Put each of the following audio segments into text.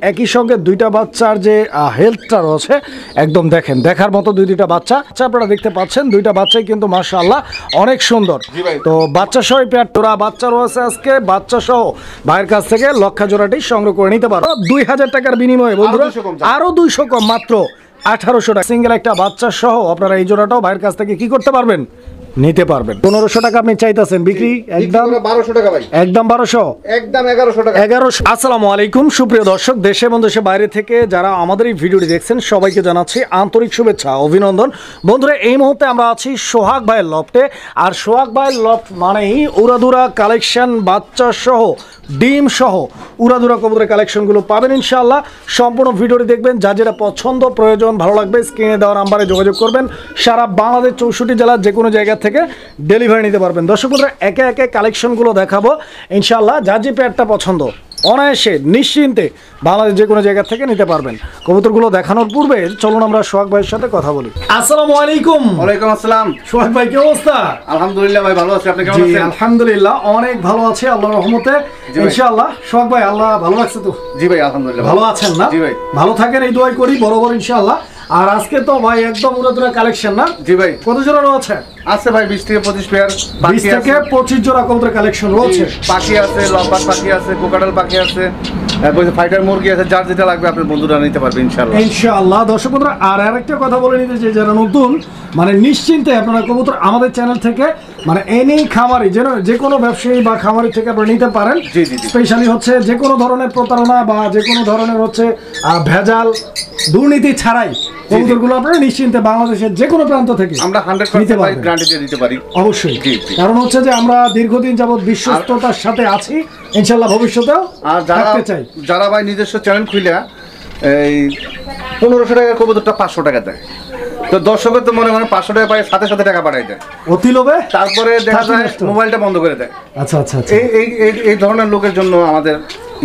একই সঙ্গে দুইটা বাচ্চার যে হেলথটা রয়েছে একদম দেখেন দেখার মতো দুইটা বাচ্চা আপনারা দেখতে পাচ্ছেন। দুইটা বাচ্চাই কিন্তু মাশাআল্লাহ অনেক সুন্দর। তো বাচ্চা সহ পেয়ার টোরা বাচ্চা রয়েছে আজকে, বাচ্চা সহ ভাইয়ের কাছ থেকে লক্ষা জোড়াটি সংগ্রহ করে নিতে পারো 2000 টাকার বিনিময়ে বন্ধুরা, আরো 200 কম মাত্র 1800 টাকা সিঙ্গেল একটা বাচ্চা সহ আপনারা এই জোড়াটাও ভাইয়ের কাছ থেকে কি করতে পারবেন, নিতে পারবেন। 1500 টাকা আপনি চাইতেছেন, বিক্রি একদম 1200 টাকা ভাই, একদম 1200, একদম 1100 টাকা, 1100। আসসালামু আলাইকুম সুপ্রিয় দর্শক, দেশে এবং দেশের বাইরে থেকে যারা আমাদের এই ভিডিওটি দেখছেন সবাইকে জানাচ্ছি আন্তরিক শুভেচ্ছা অভিনন্দন। বন্ধুরা এই মুহূর্তে আমরা আছি সোহাগ ভাইয়ের লফটে, আর সোহাগ ভাইয়ের লফট মানেই উড়াদুরা কালেকশন, বাচ্চা সহ ডিম সহ উড়াদুরা কবুতরের কালেকশনগুলো পাবেন ইনশাআল্লাহ। সম্পূর্ণ ভিডিওটি দেখবেন, যা যেটা পছন্দ প্রয়োজন ভালো লাগবে স্ক্রিনে দেওয়া নাম্বারে যোগাযোগ করবেন। সারা বাংলাদেশ 64 জেলার যে কোনো জায়গা থেকে ডেলিভারি নিতে পারবেন। দর্শক বন্ধুরা একে একে কালেকশনগুলো দেখাবো ইনশাআল্লাহ। যা যে পেয়ারটা পছন্দ অনায়াসে নিশ্চিন্তে বাংলাদেশ যে কোনো জায়গা থেকে নিতে পারবেন। কবুতরগুলো দেখানোর পূর্বে চলুন আমরা সোহাগ ভাইয়ের সাথে কথা বলি। আসসালামু আলাইকুম। ওয়ালাইকুম আসসালাম। সোহাগ ভাই কি অবস্থা? আলহামদুলিল্লাহ ভাই ভালো আছি, আপনি কেমন আছেন? আলহামদুলিল্লাহ অনেক ভালো আছি আল্লাহর রহমতে ইনশাআল্লাহ। সোহাগ ভাই আল্লাহ ভালো রাখছে তো? জি ভাই আলহামদুলিল্লাহ ভালো আছেন না? জি ভাই ভালো থাকেন এই দোয়াই করি বরাবর ইনশাআল্লাহ। আর আজকে তো ভাই একদম উড়াদুরা কালেকশন না? জি ভাই। কত জোড়া রয়েছে? আছে ভাই 20 থেকে 25 পেয়ার, 20 থেকে 25 জোড়া কবুতরের কালেকশন রয়েছে। পাখি আছে, লম্বাট পাখি আছে, কোকাটাল পাখি আছে, ফাইটার মুরগি আছে, যার যেটা লাগবে আপনার বন্ধুরা নিতে পারবে ইনশাআল্লাহ। ইনশাআল্লাহ। দর্শক বন্ধুরা আর আরেকটা কথা বলে নিতে চাই, যারা নতুন মানে নিশ্চিন্তে আপনারা কবুতর আমাদের চ্যানেল থেকে মানে এনি খামারি যে কোনো ব্যবসায়ী বা খামারি থেকে আপনারা নিতে পারেন। স্পেশালি হচ্ছে যে কোনো ধরনের প্রতারণা বা যে কোনো ধরনের হচ্ছে ভেজাল দুর্নীতি ছাড়াই কবুতরগুলো আপনারা নিশ্চিন্তে বাংলাদেশের যে কোনো প্রান্ত থেকে আমরা 100% গ্যারান্টি দিয়ে দিতে পারি। অবশ্যই, কারণ হচ্ছে যে আমরা দীর্ঘদিন যাবত বিশ্বস্ততার সাথে আছি ইনশাআল্লাহ, ভবিষ্যতেও থাকতে চাই। যারা ভাই নিজস্ব চ্যানেল খুলে এই 1500 টাকার কবুতরটা 500 টাকা দেয়, তো দর্শকের তো মনে মনে 500 টাকা পায়, সাথে সাথে টাকা পাঠাই দেয় অতি লোভে, তারপরে দেখা যায় মোবাইলটা বন্ধ করে দেয়। আচ্ছা আচ্ছা, এই ধরনের লোকের জন্য আমাদের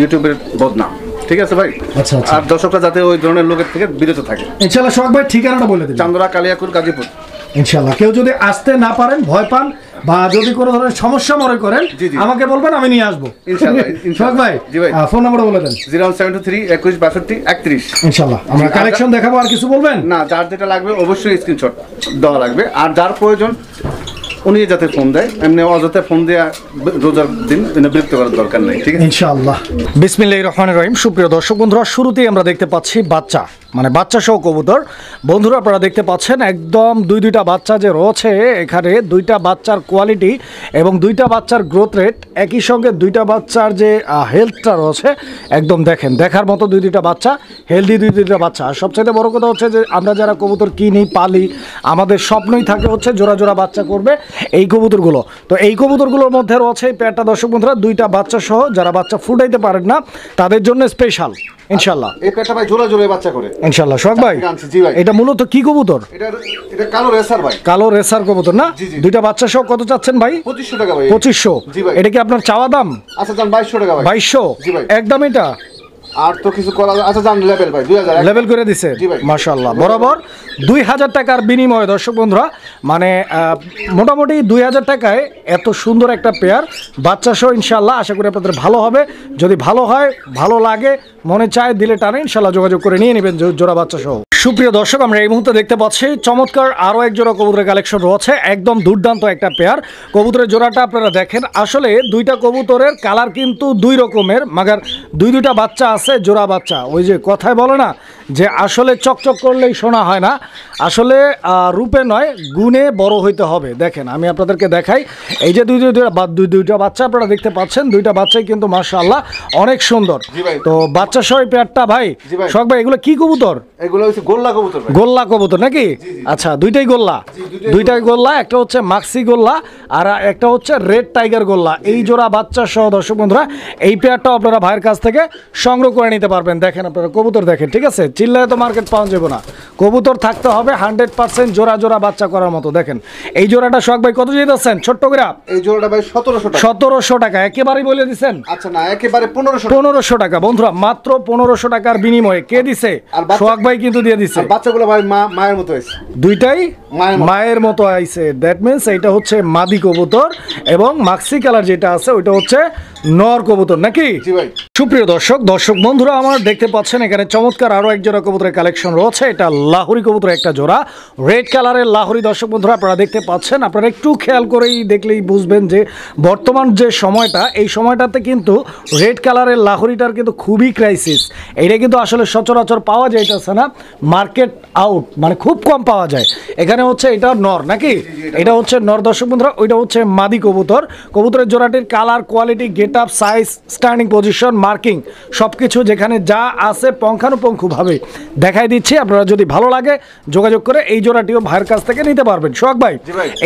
ইউটিউবের বদনাম। ঠিক আছে ভাই। আচ্ছা আচ্ছা। আর দর্শকরা যাতে ওই ধরনের লোকের থেকে বিরত থাকে ইনশাআল্লাহ। সোহাগ ভাই ঠিকানাটা বলে দিন। চান্দরা, কালিয়াকুর, গাজীপুর ইনশাআল্লাহ। কেউ যদি আসতে না পারেন, ভয় পান বা যদি কোনো ধরনের সমস্যা মনে করেন আমাকে বলবেন, আমি নিয়ে আসবো ইনশাআল্লাহ। সোহাগ ভাই ফোন নাম্বার বলে দেন। 01723 21 62 31 ইনশাআল্লাহ। আমরা কালেকশন দেখাবো, আর কিছু বলবেন? না, যার যেটা লাগবে অবশ্যই স্ক্রিনশট দেওয়া লাগবে, আর যার প্রয়োজন উনি যাতে ফোন দেয়, এমনি অযথা ফোন দেওয়া রোজার দিন বিরক্ত করার দরকার নেই। ঠিক আছে ইনশাআল্লাহ। বিসমিল্লাহির রহমানির রহিম। সুপ্রিয় দর্শক বন্ধুরা শুরুতেই আমরা দেখতে পাচ্ছি বাচ্চা মানে বাচ্চা সহ কবুতর। বন্ধুরা আপনারা দেখতে পাচ্ছেন একদম দুইটা বাচ্চা যে রয়েছে এখানে, দুইটা বাচ্চার কোয়ালিটি এবং দুইটা বাচ্চার গ্রোথ রেট, একই সঙ্গে দুইটা বাচ্চার যে হেলথটা রয়েছে একদম দেখেন দেখার মতো দুইটা বাচ্চা, হেলদি দুইটা বাচ্চা। আর সবচেয়ে বড় কথা হচ্ছে যে আমরা যারা কবুতর কিনি পালি, আমাদের স্বপ্নই থাকে হচ্ছে জোড়া জোড়া বাচ্চা করবে এই কবুতরগুলো। তো এই কবুতরগুলোর মধ্যে রয়েছে এই পেয়ারটা দর্শক বন্ধুরা, দুইটা বাচ্চা সহ যারা বাচ্চা ফুটাইতে পারেন না তাদের জন্য স্পেশাল ইনশাআল্লাহ। এই পেয়ারটা ভাই জোড়া জোড়া বাচ্চা করে ইনশাআল্লাহ। সোহাগ ভাই এটা মূলত কি কবুতর? এটা কালো রেসার ভাই, কালো রেসার কবুতর না? দুইটা বাচ্চা সহ কত চাচ্ছেন ভাই? 2500 টাকা ভাই। 2500? এটা কি আপনার চাওয়া দাম? আচ্ছা জান 2200 টাকা ভাই। 2200 একদম। এটা আর তো কিছু করা। আচ্ছা জান লেভেল ভাই 2000 লেভেল করে দিছে মাশাআল্লাহ। বরাবর 2000 টাকার বিনিময়ে দর্শক বন্ধুরা মানে মোটামুটি 2000 টাকায় এত সুন্দর একটা পেয়ার বাচ্চা সহ ইনশাআল্লাহ। আশা করি আপনাদের ভালো হবে। যদি ভালো হয়, ভালো লাগে, মনে চায়, দিলে টানে ইনশাআল্লাহ যোগাযোগ করে নিয়ে নেবেন জোড়া বাচ্চা সহ। সুপ্রিয় দর্শক আমরা এই মুহূর্তে দেখতে পাচ্ছি চমৎকার আরও এক জোড়া কবুতরের কালেকশন রয়েছে, একদম দুর্দান্ত একটা পেয়ার। কবুতরের জোড়াটা আপনারা দেখেন, আসলে দুইটা কবুতরের কালার কিন্তু দুই রকমের, মাগার দুইটা বাচ্চা আছে জোড়া বাচ্চা। ওই যে কথায় বলে না যে আসলে চকচক করলেই শোনা হয় না, আসলে রূপে নয় গুণে বড় হইতে হবে। দেখেন আমি আপনাদেরকে দেখাই, এই যে দুইটা বাচ্চা আপনারা দেখতে পাচ্ছেন, দুইটা বাচ্চাই কিন্তু মাশাআল্লাহ অনেক সুন্দর। তো বাচ্চা সহ পেয়ারটা ভাই সোহাগ ভাই এগুলো কি কবুতর? এগুলো হচ্ছে গোল্লা কবুতর। গোল্লা কবুতর নাকি? আচ্ছা দুইটাই গোল্লা, দুইটাই গোল্লা। একটা হচ্ছে মাক্সি গোল্লা আর একটা হচ্ছে রেড টাইগার গোল্লা। এই জোড়া বাচ্চা সহ দর্শক বন্ধুরা এই পেয়ারটাও আপনারা ভাইয়ের কাছ থেকে সংগ্রহ করে নিতে পারবেন। দেখেন আপনারা কবুতর দেখেন, ঠিক আছে? চিল্লায় তো মার্কেট পাওয়া যাবে না, কবুতর থাকতে হবে 100% জোড়া জোড়া বাচ্চা করার মতো। দেখেন এই জোড়াটা সোহাগ ভাই কত দিতেছেন ছোট্ট করে? এই জোড়াটা ভাই 1700 টাকা। 1700 টাকা একেবারেই বলে দিচ্ছেন? আচ্ছা না, একেবারে 1500 টাকা। বন্ধুরা মাত্র 1500 টাকার বিনিময়ে কে দিছে? সোহাগ ভাই কিন্তু দিয়ে দিছে। বাচ্চাগুলো ভাই মায়ের মতো হয়েছে, দুইটাই মায়ের মতো আইছে। দ্যাট মিনস এইটা হচ্ছে মাদি কবুতর এবং মাক্সি কালার যেটা আছে ওইটা হচ্ছে নর কবুতর নাকি? জি ভাই। সুপ্রিয় দর্শক বন্ধুরা আমার দেখতে পাচ্ছেন এখানে চমৎকার আরো এক জোড়া কবুতরের কালেকশন রয়েছে। এটা লাহোরি কবুতরের একটা জোড়া, রেড কালারের লাহোরি। দর্শক বন্ধুরা আপনারা দেখতে পাচ্ছেন, আপনারা একটু খেয়াল করেই দেখলেই বুঝবেন যে বর্তমান যে সময়টা, এই সময়টাতে কিন্তু রেড কালারের লাহোরিটার কিন্তু খুবই ক্রাইসিস। এটা কিন্তু আসলে সচরাচর পাওয়া যাইতেছে না, মার্কেট আউট, মানে খুব কম পাওয়া যায়। এখানে হচ্ছে এটা নর নাকি? এটা হচ্ছে নর দর্শক বন্ধুরা, ওইটা হচ্ছে মাদি কবুতর। কবুতরের জোড়াটির colour, quality, get up, size, standing position, marking সবকিছু যেখানে যা আছে পুঙ্খানুপুঙ্খভাবে দেখাই দিচ্ছি। আপনারা যদি ভালো লাগে যোগাযোগ করে এই জোড়াটিও ভাইয়ের কাছ থেকে নিতে পারবেন। সোহাগ ভাই,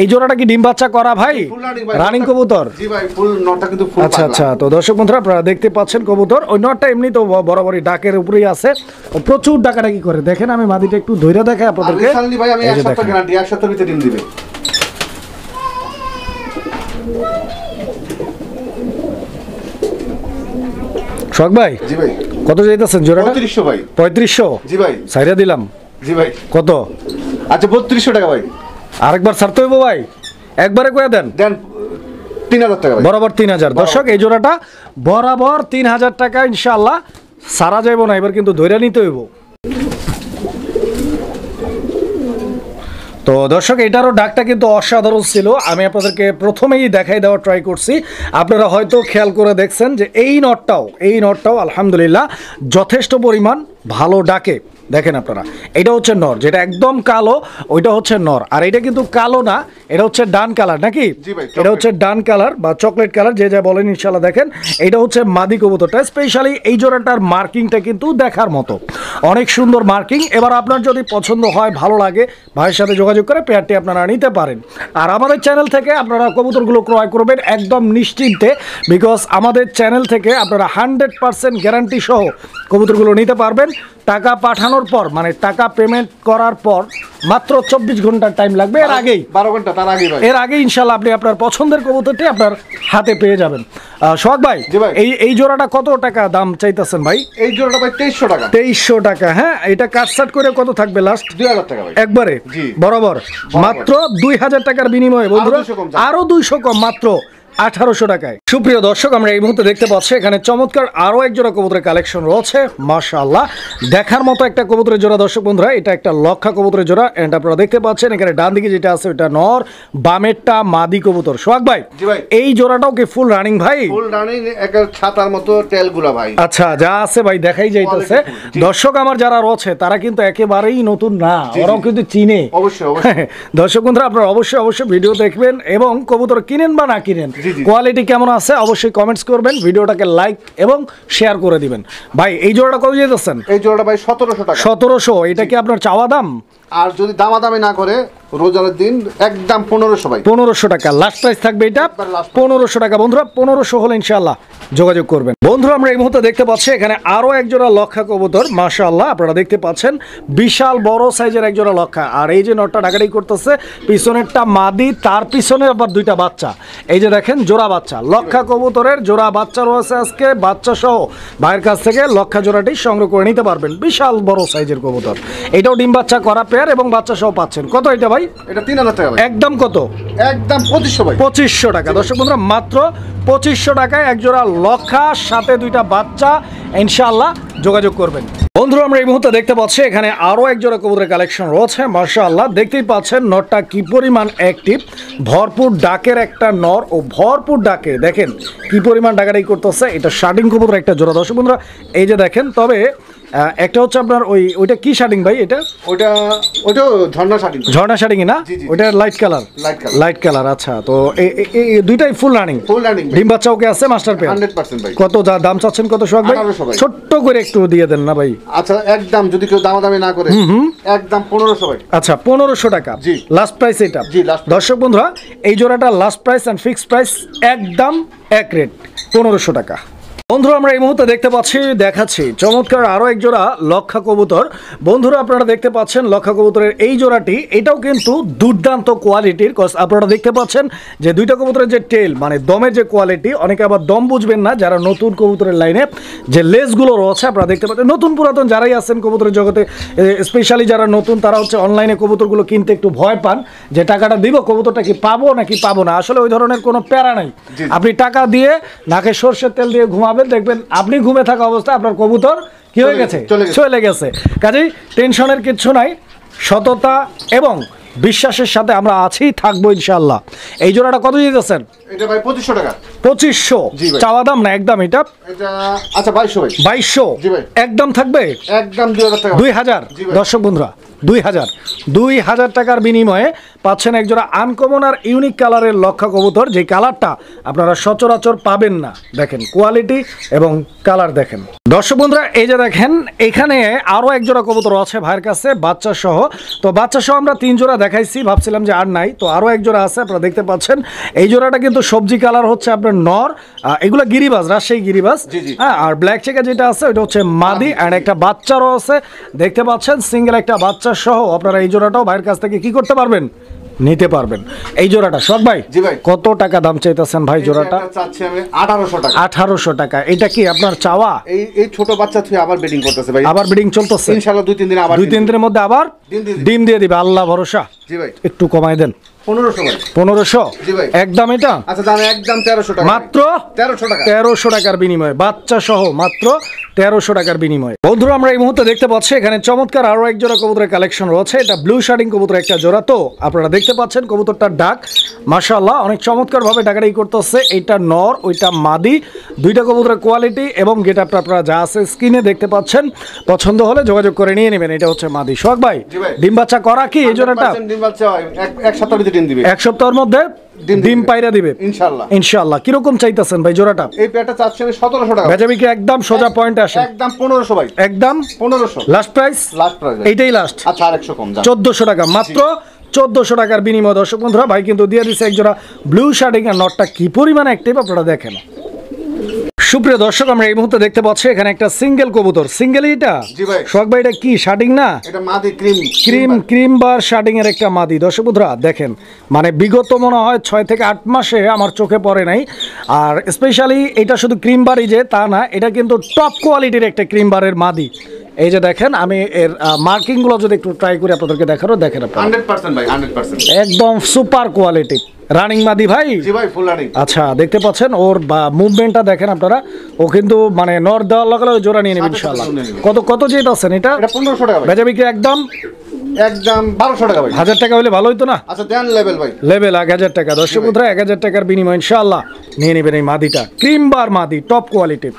এই জোড়াটা কি ডিম বাচ্চা করা ভাই? রানিং কবুতর? জি ভাই, ফুল নটটা কিন্তু ফুল। আচ্ছা, তো দর্শক বন্ধুরা আপনারা দেখতে পাচ্ছেন কবুতর, ওই নটটা এমনি তো বরাবরই ডাকের উপরেই আছে, প্রচুর ডাকাডাকি করে। দেখেন আমি মাদিটা একটু ধইরা দেখাই আপনাদেরকে। ভাই আমি এক সপ্তাহ গ্যারান্টি, এক সপ্তাহের ভিতরে ডিম দিবে। সোহাগ ভাই, জি ভাই, কত যাইতেছেন জোড়াটা? 3500 ভাই। 3500? জি ভাই। সাইরা দিলাম। জি ভাই। কত? আচ্ছা 3200 টাকা ভাই। আরেকবার ছাড়তে হইব ভাই, একবারে কয়ে দেন। দেন 3000 টাকা ভাই। বরাবর 3000। দর্শক এই জোড়াটা বরাবর 3000 টাকা ইনশাআল্লাহ, সারা যাইব না, এবার কিন্তু ধইরা নিতে হইব। তো দর্শক এটারও ডাকটা কিন্তু অসাধারণ ছিল, আমি আপনাদেরকে প্রথমেই দেখাই দেওয়ার ট্রাই করছি। আপনারা হয়তো খেয়াল করে দেখছেন যে এই নটটাও আলহামদুলিল্লাহ যথেষ্ট পরিমাণ ভালো ডাকে। দেখেন আপনারা, এটা হচ্ছে নর, যেটা একদম কালো ওইটা হচ্ছে নর, আর এটা কিন্তু কালো না, এটা হচ্ছে ডান কালার নাকি? এটা হচ্ছে ডান কালার বা চকলেট কালার, যে যা বলেন ইনশাল্লাহ। দেখেন এটা হচ্ছে মাদি কবুতরটা, স্পেশালি এই জোড়াটার মার্কিংটা কিন্তু দেখার মতো, অনেক সুন্দর মার্কিং। এবার আপনার যদি পছন্দ হয়, ভালো লাগে, ভাইয়ের সাথে যোগাযোগ করে পেয়ারটি আপনারা নিতে পারেন। আর আমাদের চ্যানেল থেকে আপনারা কবুতরগুলো ক্রয় করবেন একদম নিশ্চিন্তে, বিকজ আমাদের চ্যানেল থেকে আপনারা 100% গ্যারান্টি সহ কবুতরগুলো নিতে পারবেন। টাকা পাঠানোর পর, মানে টাকা পেমেন্ট করার পর মাত্র 24 ঘন্টার টাইম লাগবে, এর আগেই 12 ঘন্টা, তার আগে ভাই, এর আগে ইনশাআল্লাহ আপনি আপনার পছন্দের কবুতরটি আপনার হাতে পেয়ে যাবেন। সোহাগ ভাই, এই জোড়াটা কত টাকা দাম চাইতেছেন ভাই? এই জোড়াটা ভাই 2300 টাকা। 2300 টাকা, হ্যাঁ। এটা কাটসাট করে কত থাকবে লাস্ট? 2000 টাকা ভাই, একবারে বরাবর মাত্র 2000 টাকার বিনিময়ে বন্ধুরা, আরো 200 কম, মাত্র 1800 টাকায়। সুপ্রিয় দর্শক আমরা এই মুহূর্তে দেখতে পাচ্ছি এখানে চমৎকার আরো এক জোড়া কবুতরের কালেকশন রয়েছে, মাশাআল্লাহ দেখার মতো একটা কবুতরের জোড়া। দর্শক বন্ধুরা এটা একটা লক্ষা কবুতরের জোড়া, এন্ড আপনারা দেখতে পাচ্ছেন এখানে ডান দিকে যেটা আছে ওটা নর, বামেরটা মাদি কবুতর। সোহাগ ভাই, এই জোড়াটাও কি ফুল রানিং ভাই? ফুল রানিং, একটা ছাতার মতো টেলগুলা ভাই। আচ্ছা, যা আছে ভাই দেখাই যাইতেছে। দর্শক আমার যারা রয়েছে তারা কিন্তু একেবারেই নতুন না, ওরাও কিন্তু চিনে। অবশ্যই দর্শক বন্ধুরা আপনারা অবশ্যই ভিডিও দেখবেন, এবং কবুতর কিনেন বা না কিনেন, কোয়ালিটি কেমন আছে অবশ্যই কমেন্টস করবেন, ভিডিওটাকে লাইক এবং শেয়ার করে দিবেন। ভাই এই জোড়াটা কত দিতেছেন? এই জোড়াটা ভাই 1700 টাকা। 1700? এটা কি আপনার চাওয়া দাম? আর যদি দামাদামি না করে রোজার দিন একদম 1500 ভাই। 1500 টাকা লাস্ট প্রাইস থাকবে, এটা 1500 টাকা। বন্ধুরা 1500 হলে ইনশাআল্লাহ যোগাযোগ করবেন। বন্ধুরা আমরা এই মুহূর্তে দেখতে পাচ্ছি এখানে আরো এক জোড়া লক্ষা কবুতর, মাশাআল্লাহ আপনারা দেখতে পাচ্ছেন বিশাল বড় সাইজের এক জোড়া লক্ষা। আর এই যে নটটা ডাকাডাকি করতেছে, পিছনেরটা মাদি, তার পিছনে আবার দুইটা বাচ্চা। এই যে দেখেন জোড়া বাচ্চা, লক্ষা কবুতরের জোড়া বাচ্চা রয়েছে আজকে, বাচ্চা সহ ভাইয়ের কাছ থেকে লক্ষা জোড়াটি সংগ্রহ করে নিতে পারবেন। বিশাল বড় সাইজের কবুতর, এটাও ডিম বাচ্চা করা পেয়ার এবং বাচ্চা সহ পাচ্ছেন। কত এটা ভাই? এটা 3000 টাকা ভাই। একদম কত? একদম 2500 ভাই। 2500 টাকা। দর্শক বন্ধুরা মাত্র 2500 টাকায় এক জোড়া লক্ষা, সাথে দুইটা বাচ্চা, ইনশাআল্লাহ যোগাযোগ করবেন। বন্ধুরা আমরা এই মুহূর্তে দেখতে পাচ্ছি এখানে আরো এক জোড়া কবুতরের কালেকশন রয়েছে, মাশাআল্লাহ দেখতেই পাচ্ছেন নরটা কি পরিমাণ অ্যাক্টিভ, ভরপুর ডাকের একটা নর, ও ভরপুর ডাকে দেখেন কি পরিমাণ ডাকাডাকি করতেছে। এটা শার্টিং কবুতর একটা জোড়া। দর্শক বন্ধুরা এই যে দেখেন, তবে একটা হচ্ছে আপনার ওইটা কি শার্টিং ভাই? এটা ওইটা ঝর্ণা শার্টিং। ঝর্ণা শার্টিং না, ওটা লাইট কালার। লাইট কালার, আচ্ছা। তো এই দুইটাই ফুল রানিং। ডিম বাচ্চা ওকে আছে, মাস্টার পেয়ার 100% ভাই। কত দাম চাচ্ছেন কত সোহাগ ভাই? ছোট্ট করে একটু দিয়ে দেন না ভাই। আচ্ছা একদম যদি কেউ দামাদামি না করে একদম 1500 ভাই। আচ্ছা 1500 টাকা লাস্ট প্রাইস এটা। দর্শক বন্ধুরা এই জোড়াটা last price and fixed price একদম এক রেট 1500 টাকা। বন্ধুরা আমরা এই মুহূর্তে দেখতে পাচ্ছি দেখাচ্ছি চমৎকার আরো এক জোড়া লক্ষা কবুতর। বন্ধুরা আপনারা দেখতে পাচ্ছেন লক্ষা কবুতরের এই জোড়াটি, এটাও কিন্তু দুর্দান্ত কোয়ালিটির। আপনারা দেখতে পাচ্ছেন যে দুইটা কবুতরের যে টেল মানে দমের যে কোয়ালিটি, অনেকে আবার দম বুঝবেন না যারা নতুন কবুতরের লাইনে, যে লেসগুলো রয়েছে আপনারা দেখতে পাচ্ছেন। নতুন পুরাতন যারাই আছেন কবুতরের জগতে, স্পেশালি যারা নতুন তারা হচ্ছে অনলাইনে কবুতরগুলো কিনতে একটু ভয় পান যে টাকাটা দিব কবুতরটা কি পাবো নাকি পাবো না। আসলে ওই ধরনের কোনো প্যারা নাই। আপনি টাকা দিয়ে নাকে সরষের তেল দিয়ে ঘুমাবেন, দেখবেন আপনি ঘুমে থাকা অবস্থায় আপনার কবুতর কি হয়ে গেছে, চলে গেছে। কাজেই টেনশনের কিছু নাই, সততা এবং বিশ্বাসের সাথে আমরা আছি, থাকবো ইনশাআল্লাহ। এই জোড়াটা কত দিতেছেন? এটা ভাই 2500 টাকা। 2500 চাওয়া দাম না একদম? এটা আচ্ছা 2200 ভাই। 2200 একদম থাকবে? একদম 2000 টাকা। 2000 দর্শক বন্ধুরা 2000 টাকার বিনিময়ে পাচ্ছেন একজোড়া আনকমন আর ইউনিক কালারের লক্ষা কবুতর, যে কালারটা আপনারা সচরাচর পাবেন না। দেখেন কোয়ালিটি এবং কালার দেখেন। দর্শক বন্ধুরা এই যে দেখেন এখানে আরো একজোড়া কবুতর আছে ভাইয়ের কাছে বাচ্চা সহ। তো বাচ্চা সহ আমরা 3 জোড়া দেখাইছি, ভাবছিলাম যে আর নাই, তো আরো এক জোড়া আছে আপনারা দেখতে পাচ্ছেন। এই জোড়াটা কিন্তু সবজি কালার হচ্ছে আপনার নর, এগুলো গিরিবাজ, রাজশাহী গিরিবাজ। হ্যাঁ, আর ব্ল্যাক চেকা যেটা আছে ওটা হচ্ছে মাদি, আর একটা বাচ্চারও আছে দেখতে পাচ্ছেন, সিঙ্গেল একটা বাচ্চা সহ। আপনারা এই জোড়াটাও ভাইয়ের কাছ থেকে কি করতে পারবেন, নিতে পারবেন। এই জোড়াটা শখ ভাই কত টাকা দাম চাইতেছেন ভাই? জোড়াটা চাচ্ছি আমি 1800 টাকা। 1800 টাকা। এটা কি আপনার চাওয়া? এই ছোট বাচ্চা তুই আবার ব্রিডিং করতেছে ভাই, আবার ব্রিডিং চলতেছে ইনশাআল্লাহ 2-3 দিন, আবার 2-3 দিনের মধ্যে আবার ডিম দিয়ে দিবে, আল্লাহ ভরসা। জি ভাই একটু কমাই দেন। 1500 ভাই। 1500 জি ভাই একদম? এটা আচ্ছা দাম একদম 1300 টাকা, মাত্র 1300 টাকা। 1300 টাকার বিনিময়ে বাচ্চা সহ মাত্র 1300 টাকার বিনিময়ে। বন্ধুরা আমরা এই মুহূর্তে দেখতে পাচ্ছি এখানে চমৎকার আরো এক জোড়া কবুতরের কালেকশন রয়েছে। এটা ব্লু শার্টিং কবুতর একটা জোড়া। তো আপনারা দেখতে পাচ্ছেন কবুতরটার ডাক মাশাআল্লাহ অনেক চমৎকার ভাবে ডাকাডাকি করতেছে। এটা নর, ওইটা মাদি। দুইটা কবুতরের কোয়ালিটি এবং গেটআপটা আপনারা যা আছে স্ক্রিনে দেখতে পাচ্ছেন। পছন্দ হলে যোগাযোগ করে নিয়ে নেবেন। এটা হচ্ছে মাদি। সোহাগ ভাই ডিম বাচ্চা করা কি এই জোড়াটা? ডিম বাচ্চা এক সপ্তাহের ভিতরে ডিম দিবে। এক সপ্তাহের মধ্যে ডিম পাইরা দিবে ইনশাআল্লাহ। ইনশাআল্লাহ। কি রকম চাইতেছেন ভাই জোড়াটা? এই পেয়ারটা চাচ্ছি আমি 1700 টাকা। বেচাবি কি একদম সোজা পয়েন্টে আসে? একদম 1500 ভাই। একদম 1500 লাস্ট প্রাইস? লাস্ট প্রাইস এইটাই লাস্ট। আচ্ছা আর 100 কম যান। 1400 টাকা মাত্র। 1400 টাকার বিনিময় দর্শক বন্ধুরা ভাই কিন্তু দিয়ে দিচ্ছে একজোড়া ব্লু শার্টিং। আর নটটা কি পরিমাণে অ্যাক্টিভ আপনারা দেখেন। সুপ্রিয় দর্শক আমরা এই মুহূর্তে দেখতে পাচ্ছি এখানে একটা সিঙ্গেল কবুতর। সিঙ্গেল এটা? জি ভাই। সোহাগ ভাই এটা কি শার্টিং না? এটা মাদি ক্রিম বার শার্টিং এর একটা মাদি। দর্শক বন্ধুরা দেখেন, মানে বিগত মনে হয় 6 থেকে 8 মাসে আমার চোখে পড়ে নাই। আর স্পেশালি এটা শুধু ক্রিম বারই যে তা না, এটা কিন্তু টপ কোয়ালিটির একটা ক্রিম বারের মাদি। এই যে দেখেন, আমি এর মার্কিং গুলো যদি একটু ট্রাই করি আপনাদেরকে দেখারও, দেখেন আপনারা 100% ভাই 100% একদম সুপার কোয়ালিটি রানিং মাদি ভাই। জি ভাই ফুল রানিং। আচ্ছা দেখতে পাচ্ছেন ওর মুভমেন্টটা দেখেন আপনারা। ও কিন্তু মানে নর দেওয়ার লগে লগে জোড়া নিয়ে নেবে ইনশাআল্লাহ। কত কত যেটা আছেন এটা? এটা 1500 টাকা ভাই। বেচা বিক্রি একদম 1200 টাকা ভাই। 1000 টাকা হলে ভালো হইতো না? আচ্ছা দেন লেভেল ভাই। লেভেল 1000 টাকা। দর্শক বন্ধুরা 1000 টাকার বিনিময় ইনশাআল্লাহ নিয়ে নেবেন এই মাদিটা। ক্রিম বার মাদি, টপ কোয়ালিটি।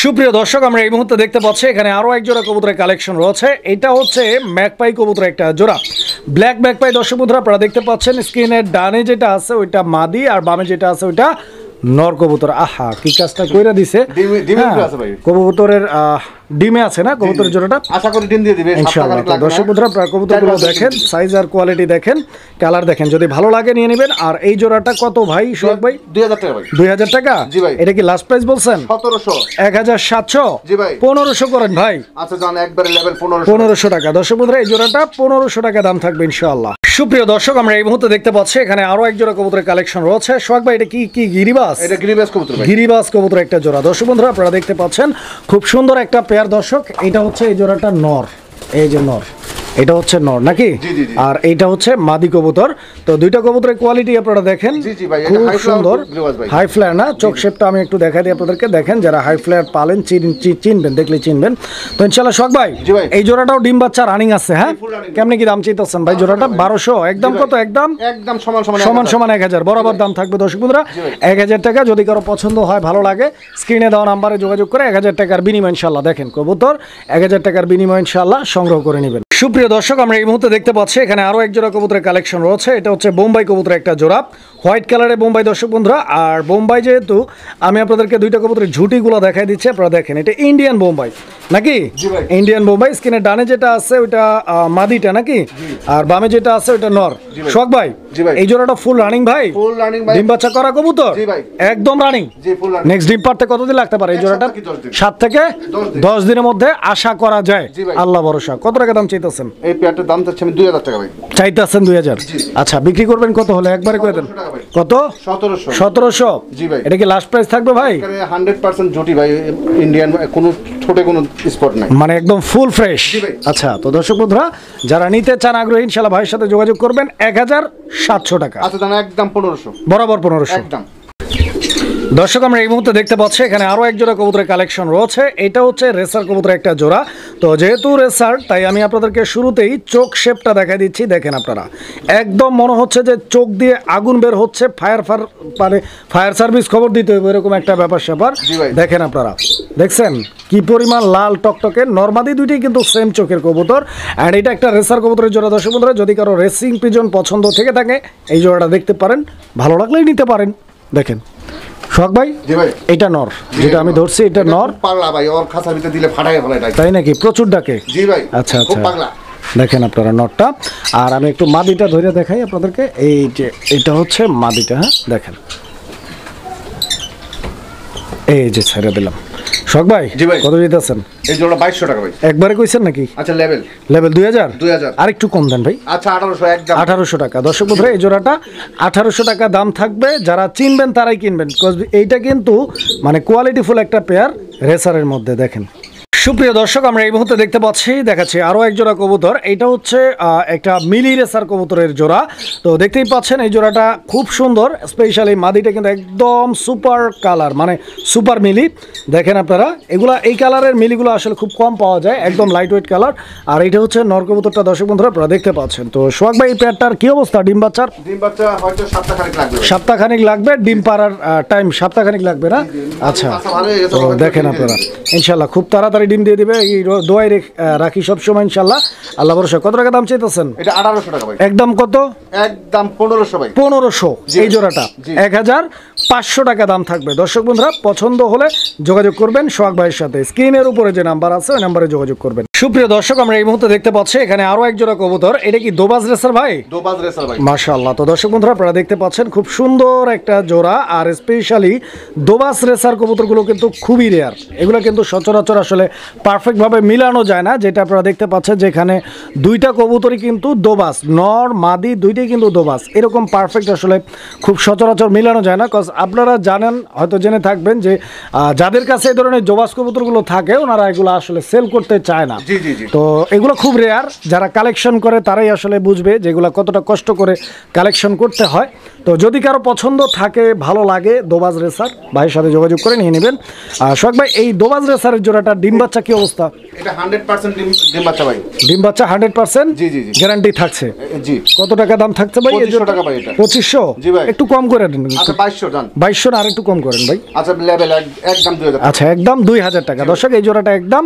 সুপ্রিয় দর্শক আমরা এই মুহূর্তে দেখতে পাচ্ছি এখানে আরো এক জোড়া কবুতরের কালেকশন রয়েছে। এটা হচ্ছে ম্যাকপাই কবুতর একটা জোড়া, ব্ল্যাক ম্যাকপাই। দর্শক বন্ধুরা আপনারা দেখতে পাচ্ছেন স্ক্রিনের ডানে যেটা আছে ওইটা মাদি, আর বামে যেটা আছে ওইটা নর কবুতর। আহা কি কাজটা কইরা দিছে। কবুতরের ডিমে আছে না কবুতরের জোড়াটা? আশা করি ডিম দিয়ে দিবে ইনশাআল্লাহ। দর্শক বন্ধুরা কবুতরগুলো দেখেন, সাইজ আর কোয়ালিটি দেখেন, কালার দেখেন, যদি ভালো লাগে নিয়ে নেবেন। আর এই জোড়াটা কত ভাই সোহাগ ভাই? 2000 টাকা ভাই। 2000 টাকা? জি ভাই। এটা কি লাস্ট প্রাইস বলছেন? 1700। 1700? জি ভাই। 1500 করেন ভাই। আচ্ছা জান একবারে লেভেল 1500 টাকা। দর্শক বন্ধুরা এই জোড়াটা 1500 টাকা দাম থাকবে ইনশাআল্লাহ। সুপ্রিয় দর্শক আমরা এই মুহূর্তে দেখতে পাচ্ছি এখানে আরো এক জোড়া কবুতরের কালেকশন রয়েছে। সোহাগ ভাই এটা কি কি গিরিবাজ? এটা গিরিবাজ কবুতর ভাই। গিরিবাজ কবুতর একটা জোড়া। দর্শক বন্ধুরা আপনারা দেখতে পাচ্ছেন খুব সুন্দর একটা পেয়ার। দর্শক এটা হচ্ছে এই জোড়াটা নর, এই যে নর, এটা হচ্ছে নর নাকি? আর এইটা হচ্ছে মাদি কবুতর। তো দুইটা কবুতরের কোয়ালিটি আপনারা দেখেন খুব সুন্দর। হাই ফ্লায়ার না? চোখ শেপটা আমি একটু দেখা দিই আপনাদেরকে। দেখেন যারা হাই ফ্লায়ার পালেন চিনবেন, দেখলে চিনবেন। তো ইনশাআল্লাহ সোহাগ ভাই এই জোড়াটাও ডিম বাচ্চা রানিং আছে? হ্যাঁ। কেমনে কি দাম চাইতেছেন ভাই জোড়াটা? 1200 একদম? কত একদম? একদম সমান 1000 বরাবর দাম থাকবে দর্শক বন্ধুরা। 1000 টাকা। যদি কারো পছন্দ হয় ভালো লাগে স্ক্রিনে দেওয়া নাম্বারে যোগাযোগ করে 1000 টাকার বিনিময় ইনশাআল্লাহ দেখেন কবুতর 1000 টাকার বিনিময় ইনশাআল্লাহ সংগ্রহ করে নেবেন। সুপ্রিয় সুপ্রিয় দর্শক, আমরা এই মুহূর্তে দেখতে পাচ্ছি এখানে আরো এক জোড়া কবুতরের কালেকশন রয়েছে। এটা হচ্ছে বোম্বাই কবুতরের একটা জোড়া, হোয়াইট কালারের বোম্বাই দর্শক বন্ধুরা। আর বোম্বাই যেহেতু আমি আপনাদেরকে দুইটা কবুতরের ঝুটিগুলো দেখাই দিচ্ছি, আপনারা দেখেন এটা ইন্ডিয়ান বোম্বাই নাকি? ইন্ডিয়ান বোম্বাই। স্ক্রিনের ডানে যেটা আছে ওইটা মাদিটা নাকি, আর বামে যেটা আছে ওইটা নর। শখ ভাই, এই জোড়াটা ফুল রানিং ভাই? ফুল রানিং ভাই। ডিম বাচ্চা করা কবুতর? জি ভাই। একদম রানিং? জি ফুল রানিং। নেক্সট ডিম পারতে কতদিন লাগতে পারে এই জোড়াটা? 7 থেকে 10 দিনের মধ্যে আশা করা যায়। আল্লাহ ভরসা। কত টাকা দাম চাইতেছেন? এই পেয়ারটার দাম চাচ্ছি আমি 2000 টাকা ভাই। চাইতেছেন 2000? আচ্ছা, বিক্রি করবেন কত হলে একবারে করে দেন? কত? 1700। 1700? জি ভাই। এটা কি লাস্ট প্রাইস থাকবে ভাই? 100% জুটি ভাই, ইন্ডিয়ান, কোনো ছোটে কোনো স্পট নাই, মানে একদম ফুল ফ্রেশ। জি ভাই। আচ্ছা, তো দর্শক বন্ধুরা যারা নিতে চান আগ্রহী, ইনশাআল্লাহ ভাইয়ের সাথে যোগাযোগ করবেন। 1700 টাকা। আচ্ছা দাম একদম 1500। বরাবর 1500 একদম। দর্শক, আমরা এই মুহূর্তে দেখতে পাচ্ছি এখানে আরো এক জোড়া কবুতরের কালেকশন রয়েছে। এটা হচ্ছে রেসার কবুতরের একটা জোড়া। তো যেহেতু রেসার, তাই আমি আপনাদেরকে শুরুতেই চোখ শেপটা দেখাই দিচ্ছি। দেখেন আপনারা, একদম মনে হচ্ছে যে চোখ দিয়ে আগুন বের হচ্ছে, ফায়ার সার্ভিস খবর দিতে হবে এরকম একটা ব্যাপার স্যাপার। দেখেন আপনারা, দেখছেন কি পরিমাণ লাল টকটকে। নরমাদি দুইটাই কিন্তু সেম চোখের কবুতর। আর এটা একটা রেসার কবুতরের জোড়া। দর্শক বন্ধুরা যদি কারো রেসিং পিজন পছন্দ থেকে থাকে, এই জোড়াটা দেখতে পারেন, ভালো লাগলেই নিতে পারেন। দেখেন শখ ভাই, জি ভাই, এটা নর, যেটা আমি ধরছি এটা নর। পাগলা ভাই, ওর খাঁচার ভিতরে দিলে ফাটায় ফেলায়। তাই নাকি? প্রচুর ডাকে? জি ভাই। আচ্ছা খুব আচ্ছা, পাগলা। দেখেন আপনারা নরটা। আর আমি একটু মাদিটা ধরে দেখাই আপনাদেরকে। এই যে এটা হচ্ছে মাদিটা। হ্যাঁ দেখেন, এই যে ছেড়ে দিলাম। শখ ভাই, জি ভাই, কত দিতেছেন? এই জোড়া 2200 টাকা ভাই। একবারে কইছেন নাকি? আচ্ছা লেভেল 2000? 2000। আর একটু কম দেন ভাই। আচ্ছা 1800 একদম। 1800 টাকা। দর্শক বন্ধুরা, এই জোড়াটা 1800 টাকা দাম থাকবে। যারা চিনবেন তারাই কিনবেন, বিকজ এইটা কিন্তু মানে কোয়ালিটিফুল একটা পেয়ার রেসারের মধ্যে। দেখেন সুপ্রিয় দর্শক, আমরা এই মুহূর্তে দেখতে পাচ্ছি, দেখাচ্ছি আরো এক জোড়া কবুতর। এইটা হচ্ছে একটা মিলি রেসার কবুতরের জোড়া। তো দেখতেই পাচ্ছেন এই জোড়াটা খুব সুন্দর। স্পেশালি মাদিটা কিন্তু একদম সুপার কালার, মানে সুপার মিলি। দেখেন আপনারা, এগুলা এই কালারের মিলিগুলো আসলে খুব কম পাওয়া যায়, একদম লাইট ওয়েট কালার। আর এইটা হচ্ছে নর কবুতরটা। দর্শক বন্ধুরা আপনারা দেখতে পাচ্ছেন। তো সোহাগ ভাই, এই পেয়ারটার কি অবস্থা? ডিম বাচ্চার? ডিম বাচ্চা হয়তো সপ্তাহখানেক লাগবে। সপ্তাহখানেক লাগবে? ডিম পাড়ার টাইম সপ্তাহখানেক লাগবে না? আচ্ছা, তো দেখেন আপনারা, ইনশাল্লাহ খুব তাড়াতাড়ি ডিম দিয়ে দিবে, এই দোয়াই রাখি সবসময় ইনশাল্লাহ। আল্লাহ ভরসা। কত টাকা দাম চাইতেছেন? এটা 1800 টাকা ভাই। একদম কত? একদম 1500 ভাই। 1500 এই জোড়াটা? 1500 টাকা দাম থাকবে। দর্শক বন্ধুরা পছন্দ হলে যোগাযোগ করবেন সোহাগ ভাইয়ের সাথে। স্ক্রিনের উপরে যে নাম্বার আছে ওই নাম্বারে যোগাযোগ করবেন। সুপ্রিয় দর্শক, আমরা এই মুহূর্তে দেখতে পাচ্ছি এখানে আরো এক জোড়া কবুতর। এটা কি দোবাজ রেসার ভাই? দোবাজ রেসার ভাই। মাশাআল্লাহ। তো দর্শক বন্ধুরা আপনারা দেখতে পাচ্ছেন খুব সুন্দর একটা জোড়া। আর স্পেশালি দোবাজ রেসার কবুতরগুলো কিন্তু খুবই রেয়ার। এগুলো কিন্তু সচরাচর আসলে পারফেক্টভাবে মিলানো যায় না। যেটা আপনারা দেখতে পাচ্ছেন যেখানে দুইটা কবুতরই কিন্তু দোবাজ, নর মাদি দুইটাই কিন্তু দোবাজ, এরকম পারফেক্ট আসলে খুব সচরাচর মিলানো যায় না। কজ আপনারা জানেন, হয়তো জেনে থাকবেন যে যাদের কাছে এই ধরনের দোবাজ কবুতরগুলো থাকে, ওনারা এগুলো আসলে সেল করতে চায় না। তো এগুলো খুব রেয়ার। যারা কালেকশন করে তারাই আসলে বুঝবে যেগুলো কতটা কষ্ট করে কালেকশন করতে হয়। তো যদি কারো পছন্দ থাকে, ভালো লাগে দোবাজ রেসার, ভাইয়ের সাথে যোগাযোগ করে নিয়ে নেবেন। সোহাগ ভাই, এই দোবাজ রেসারের জোড়াটা ডিম বাচ্চা কি অবস্থা? এটা 100% ডিম বাচ্চা ভাই। ডিম বাচ্চা 100%? জি জি জি, গ্যারান্টি থাকছে? জি। কত টাকা দাম থাকছে ভাই? 2500 টাকা ভাই। এটা 2500? জি ভাই। একটু কম করে দেন। আচ্ছা 2200 জান। 2200 না, আর একটু কম করেন ভাই। আচ্ছা লেভেল একদম 2000। আচ্ছা, একদম 2000 টাকা। দর্শক, এই জোড়াটা একদম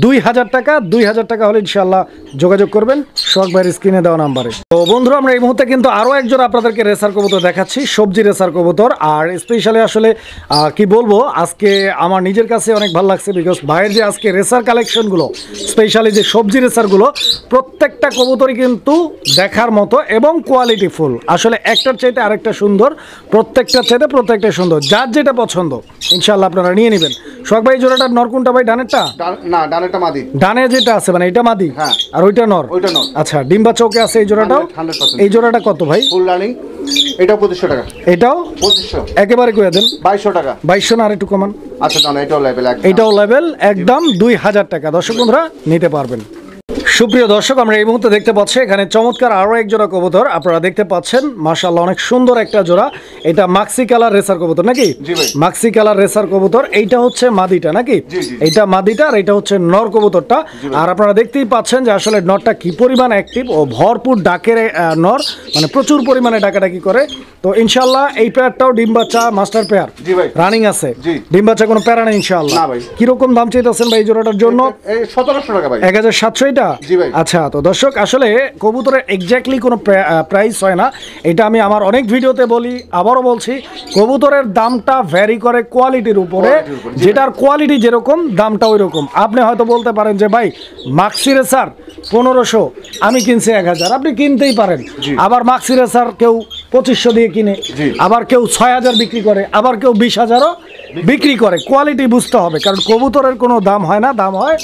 2000 টাকা। 2000 টাকা হলে ইনশাআল্লাহ যোগাযোগ করবেন সোহাগ ভাইয়ের স্ক্রিনে দেওয়া নাম্বারে। তো বন্ধুরা, আমরা এই মুহূর্তে কিন্তু আরো এক জোড়া আপনাদেরকে রেসার কবুতর দেখাচ্ছি, সবজি রেসার কবুতর। আর স্পেশালি আসলে কি বলবো, আজকে আমার নিজের কাছে অনেক ভালো লাগছে, বিকজ ভাইয়ের যে আজকে রেসার কালেকশনগুলো, স্পেশালি যে সবজি রেসারগুলো, প্রত্যেকটা কবুতরই কিন্তু দেখার মতো এবং কোয়ালিটি ফুল। আসলে একটার চাইতে আরেকটা সুন্দর, প্রত্যেকটার চাইতে প্রত্যেকটা সুন্দর। যার যেটা পছন্দ ইনশাআল্লাহ আপনারা নিয়ে নেবেন। সোহাগ ভাই, জোড়াটার নর কোনটা ভাই? ডানেরটা? না, ডানেরটা মাদি। ডানে যেটা আছে মানে এটা মাদি? হ্যাঁ। আর ওইটা নর? ওইটা নর। আচ্ছা, ডিম বাচ্চা ওকে আছে এই জোড়াটাও? 100%। এই জোড়াটা কত ভাই? Full running. এটাও 2500 টাকা। এটাও 2500 একেবারে কইয়া দেন। 2200 টাকা। 2200 না, আর একটু কমান। আচ্ছা জানো, এটাও লেভেল একদম। এটাও লেভেল একদম 2000 টাকা। দর্শক বন্ধুরা নিতে পারবেন। সুপ্রিয় দর্শক, আমরা এই মুহূর্তে দেখতে পাচ্ছি এখানে চমৎকার আরো এক জোড়া কবুতর। আপনারা দেখতে পাচ্ছেন মাশাআল্লাহ অনেক সুন্দর একটা জোড়া। এটা মাক্সি কালার রেসার কবুতর নাকি? মাক্সি কালার রেসার কবুতর। এইটা হচ্ছে মাদিটা নাকি? এইটা মাদিটা, আর এটা হচ্ছে নর কবুতরটা। আর আপনারা দেখতেই পাচ্ছেন যে আসলে নরটা কি পরিমাণ অ্যাক্টিভ ও ভরপুর ডাকের নর, মানে প্রচুর পরিমাণে ডাকাডাকি করে। তো ইনশাআল্লাহ এই পেয়ারটাও ডিম বাচ্চা মাস্টার পেয়ার রানিং আছে। ডিম বাচ্চা কোনো প্যারা নেই ইনশাআল্লাহ। কিরকম দাম চাইতেছেন ভাই এই জোড়াটার জন্য? 1700 টাকা ভাই। 1700 এটা? জি ভাই। আচ্ছা, তো দর্শক আসলে কবুতরের এক্স্যাক্টলি কোনো প্রাইস হয় না, এটা আমি আমার অনেক ভিডিওতে বলি, আবারও বলছি, কবুতরের দামটা ভ্যারি করে কোয়ালিটির উপরে, যেটার কোয়ালিটি যেরকম দামটা ওই রকম। আপনি হয়তো বলতে পারেন যে ভাই মাক্সি রেসার 1500, আমি কিনছি 1000, আপনি কিনতেই পারেন। আবার মাক্সি রেসার কেউ 2500 দিয়ে কিনে, আবার কেউ 6000 বিক্রি করে, আবার কেউ 20,000ও বিক্রি করে। কোয়ালিটি বুঝতে হবে, কারণ কবুতরের কোনো দাম হয় না, দাম হয়